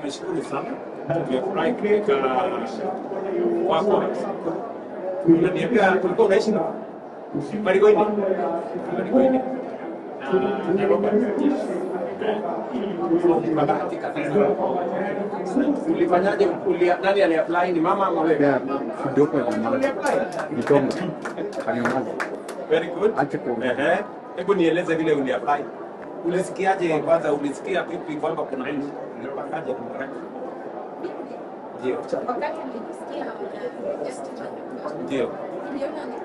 Nimeshukuru sana. Nimefurahi kufika kwako. Unaniambia ulikuwa unaishi Marigoini? Marigoini. Ulifanyaje? Nani aliapply? Ni mama ama wewe? Yeah, ndio kwa mama. Nitonga. Kanyamaza. Very good. Hebu nieleze vile uliapply. Ulisikiaje kwanza? Ulisikia vipi kwamba kuna nini? Ulipakaje kumradi? Ndio. Wakati nilisikia Ndio. niliona ni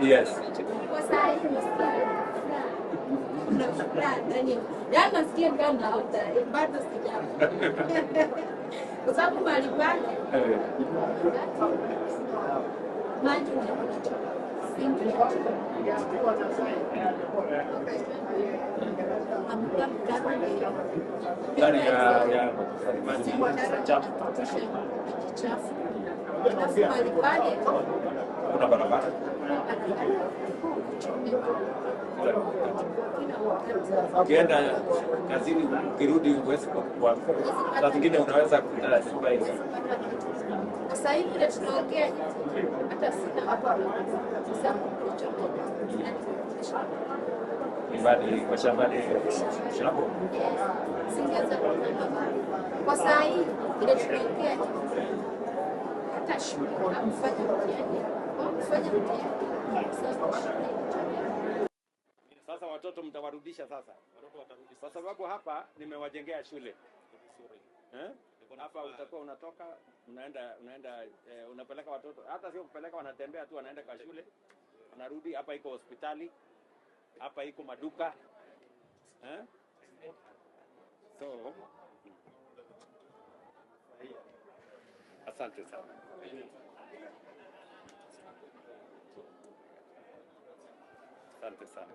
Yes. kwa saa hii nasikia nasikia kama hauta bado sijapa kwa sababu mali pale maji Ndani ya chafu mali pale kuna barabara. Ukienda kazini ukirudi uweze kwa saa zingine unaweza kutana simba hivi. Sasa hivi ndio tunaongea hata sina hapa sababu Ibadi kwa shambani shamba. singeweza kwa saa hii ndio tunaongea hata shule kufanya mtihani Sasa watoto mtawarudisha sasa. Kwa sababu hapa nimewajengea shule. Hapa utakuwa unatoka unaenda unapeleka watoto, hata sio kupeleka, wanatembea tu, wanaenda kwa shule, wanarudi. Hapa iko hospitali, hapa iko maduka. So asante sana. Asante sana.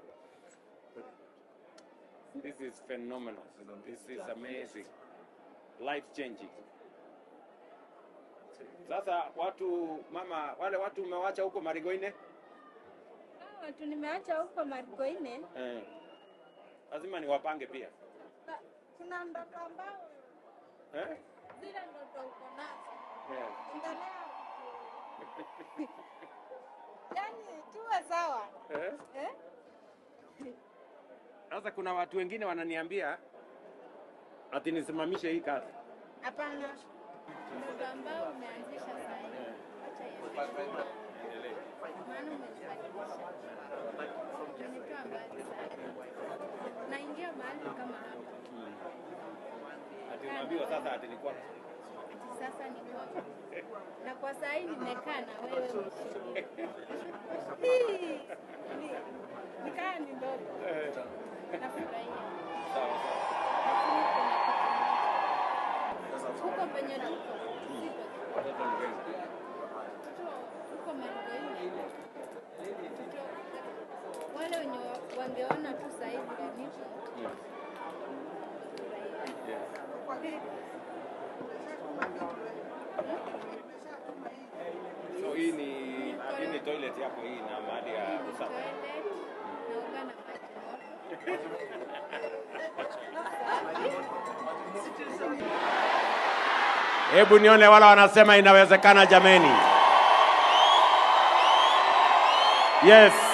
This is phenomenal. This is amazing. Life changing. Sasa mama, wale watu umewacha huko Marigoine? watu nimeacha huko Marigoine. Lazima niwapange pia. Kuna ndoto ambao zile ndoto uko nazo. Endelea. Yaani tuwe sawa. Sasa kuna watu wengine wananiambia ati nisimamishe hii kazi. Hapana. Ndoto ambao umeanzisha sasa hivi. Acha iendelee. Maana umebadilisha. Umetoa mbali sana. Naingia mahali kama hapa. Ati unaambiwa sasa ati nilikuwa sasa niko na kwa saa hii nimekaa na wewe nikaa ni ndoto nafurahia huko penye huko Marigoine wale wenye wangeona tu saa hivi niko So hii ni toilet yako hii na mahali ya usafi. Naoga na maji moto. Hebu nione wala wanasema inawezekana jameni. Yes.